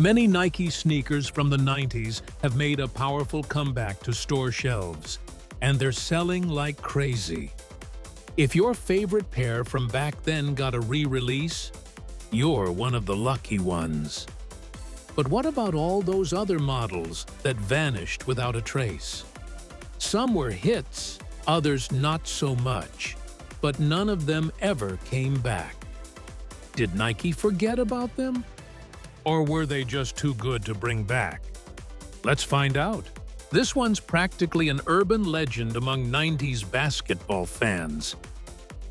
Many Nike sneakers from the 90s have made a powerful comeback to store shelves, and they're selling like crazy. If your favorite pair from back then got a re-release, you're one of the lucky ones. But what about all those other models that vanished without a trace? Some were hits, others not so much, but none of them ever came back. Did Nike forget about them? Or were they just too good to bring back? Let's find out. This one's practically an urban legend among 90s basketball fans.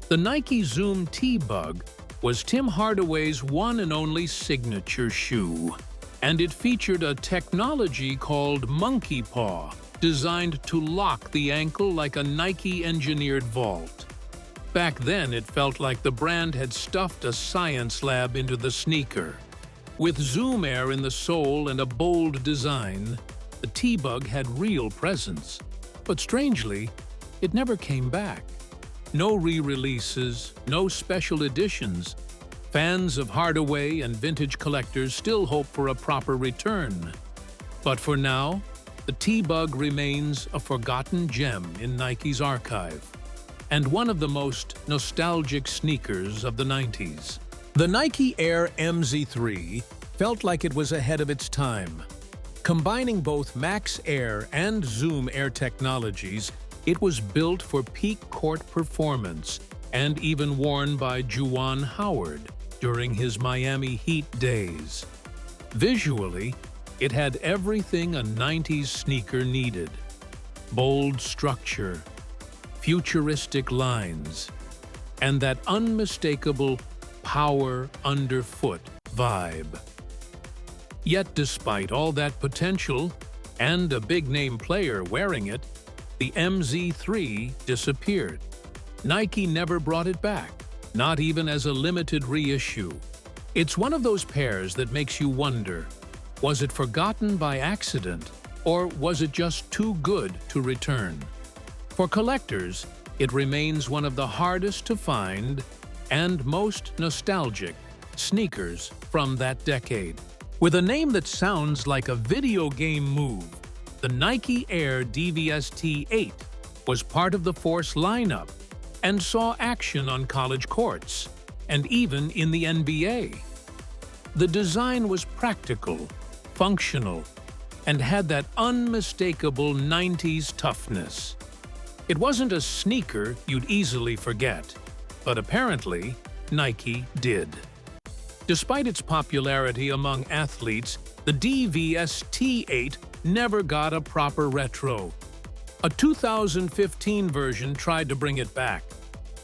The Nike Zoom T-Bug was Tim Hardaway's one and only signature shoe, and it featured a technology called Monkey Paw, designed to lock the ankle like a Nike-engineered vault. Back then, it felt like the brand had stuffed a science lab into the sneaker. With Zoom Air in the sole and a bold design, the T-Bug had real presence. But strangely, it never came back. No re-releases, no special editions. Fans of Hardaway and vintage collectors still hope for a proper return. But for now, the T-Bug remains a forgotten gem in Nike's archive, and one of the most nostalgic sneakers of the 90s. The Nike Air MZ3 felt like it was ahead of its time. Combining both Max Air and Zoom Air technologies, it was built for peak court performance and even worn by Juwan Howard during his Miami Heat days. Visually, it had everything a 90s sneaker needed: bold structure, futuristic lines, and that unmistakable power underfoot vibe. Yet despite all that potential and a big-name player wearing it, the MZ3 disappeared. Nike never brought it back, not even as a limited reissue. It's one of those pairs that makes you wonder, was it forgotten by accident, or was it just too good to return? For collectors, it remains one of the hardest to find and most nostalgic sneakers from that decade. With a name that sounds like a video game move, the Nike Air DVST8 was part of the Force lineup and saw action on college courts and even in the NBA. The design was practical, functional, and had that unmistakable 90s toughness. It wasn't a sneaker you'd easily forget, but apparently Nike did. Despite its popularity among athletes, the DVST8 never got a proper retro. A 2015 version tried to bring it back,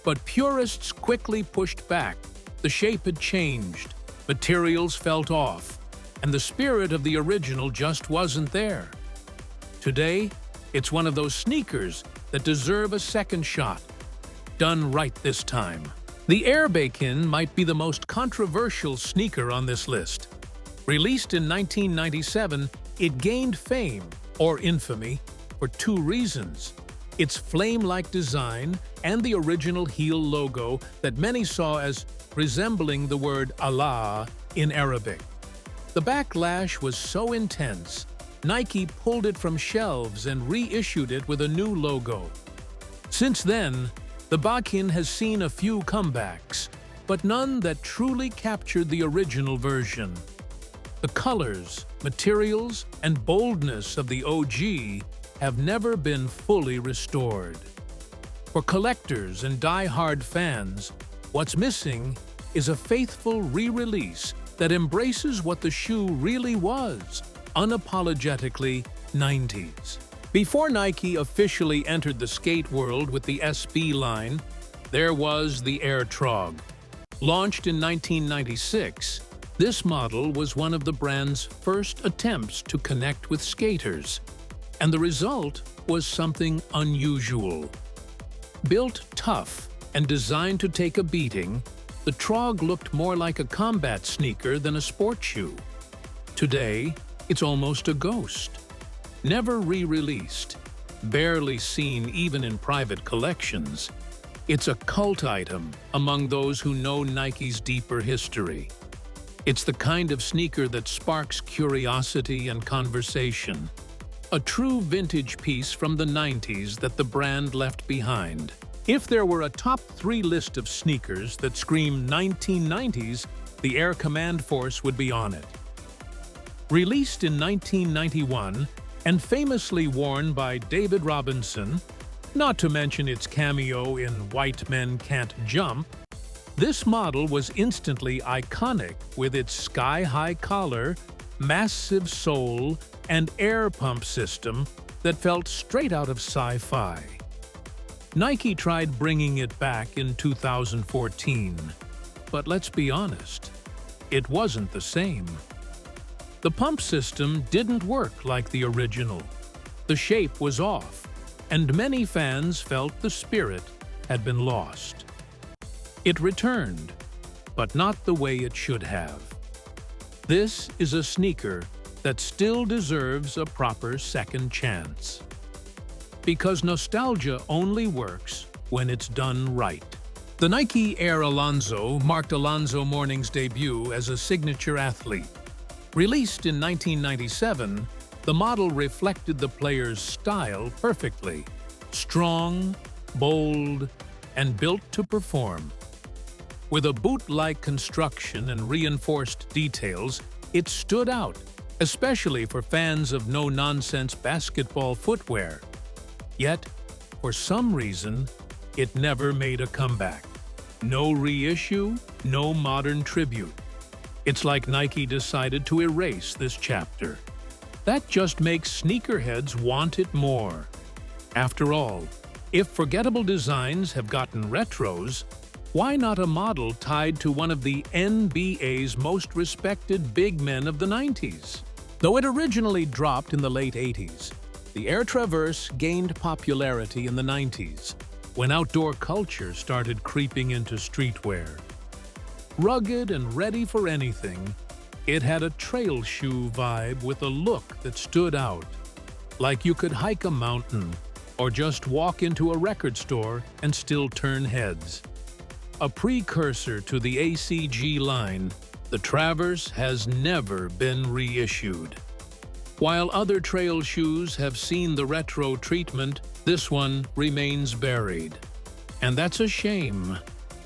but purists quickly pushed back. The shape had changed, materials felt off, and the spirit of the original just wasn't there. Today, it's one of those sneakers that deserve a second shot, done right this time. The Air Bakin might be the most controversial sneaker on this list. Released in 1997, it gained fame, or infamy, for two reasons: its flame-like design and the original heel logo that many saw as resembling the word Allah in Arabic. The backlash was so intense, Nike pulled it from shelves and reissued it with a new logo. Since then, the Bakin has seen a few comebacks, but none that truly captured the original version. The colors, materials, and boldness of the OG have never been fully restored. For collectors and die-hard fans, what's missing is a faithful re-release that embraces what the shoe really was, unapologetically 90s. Before Nike officially entered the skate world with the SB line, there was the Air Trog. Launched in 1996, this model was one of the brand's first attempts to connect with skaters, and the result was something unusual. Built tough and designed to take a beating, the Trog looked more like a combat sneaker than a sport shoe. Today, it's almost a ghost. Never re-released, barely seen even in private collections, it's a cult item among those who know Nike's deeper history. It's the kind of sneaker that sparks curiosity and conversation. A true vintage piece from the 90s that the brand left behind. If there were a top 3 list of sneakers that scream 1990s, the Air Command Force would be on it. Released in 1991 and famously worn by David Robinson, not to mention its cameo in White Men Can't Jump, this model was instantly iconic with its sky-high collar, massive sole, and air pump system that felt straight out of sci-fi. Nike tried bringing it back in 2014, but let's be honest, it wasn't the same. The pump system didn't work like the original. The shape was off, and many fans felt the spirit had been lost. It returned, but not the way it should have. This is a sneaker that still deserves a proper second chance. Because nostalgia only works when it's done right. The Nike Air Alonzo marked Alonzo Mourning's debut as a signature athlete. Released in 1997, the model reflected the player's style perfectly. Strong, bold, and built to perform. With a boot-like construction and reinforced details, it stood out, especially for fans of no-nonsense basketball footwear. Yet, for some reason, it never made a comeback. No reissue, no modern tribute. It's like Nike decided to erase this chapter. That just makes sneakerheads want it more. After all, if forgettable designs have gotten retros, why not a model tied to one of the NBA's most respected big men of the 90s? Though it originally dropped in the late 80s, the Air Traverse gained popularity in the 90s, when outdoor culture started creeping into streetwear. Rugged and ready for anything, it had a trail shoe vibe with a look that stood out, like you could hike a mountain or just walk into a record store and still turn heads. A precursor to the ACG line, the Traverse has never been reissued. While other trail shoes have seen the retro treatment, this one remains buried. And that's a shame.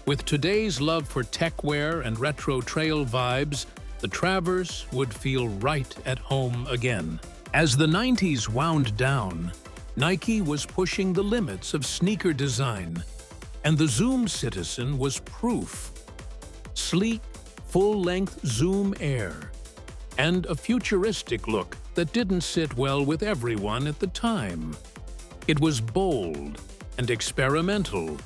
With today's love for techwear and retro trail vibes, the Traverse would feel right at home again. As the 90s wound down, Nike was pushing the limits of sneaker design, and the Zoom Citizen was proof. Sleek, full-length Zoom Air, and a futuristic look that didn't sit well with everyone at the time. It was bold and experimental,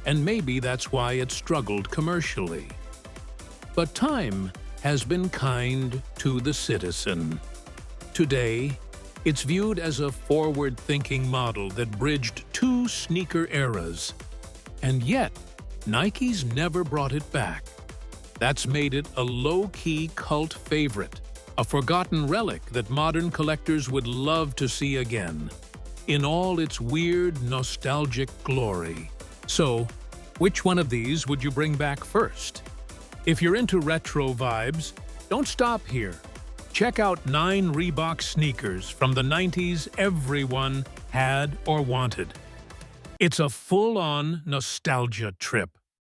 and maybe that's why it struggled commercially. But time has been kind to the Citizen. Today, it's viewed as a forward-thinking model that bridged 2 sneaker eras. And yet, Nike's never brought it back. That's made it a low-key cult favorite, a forgotten relic that modern collectors would love to see again, in all its weird, nostalgic glory. So, which one of these would you bring back first? If you're into retro vibes, don't stop here. Check out 9 Reebok sneakers from the 90s everyone had or wanted. It's a full-on nostalgia trip.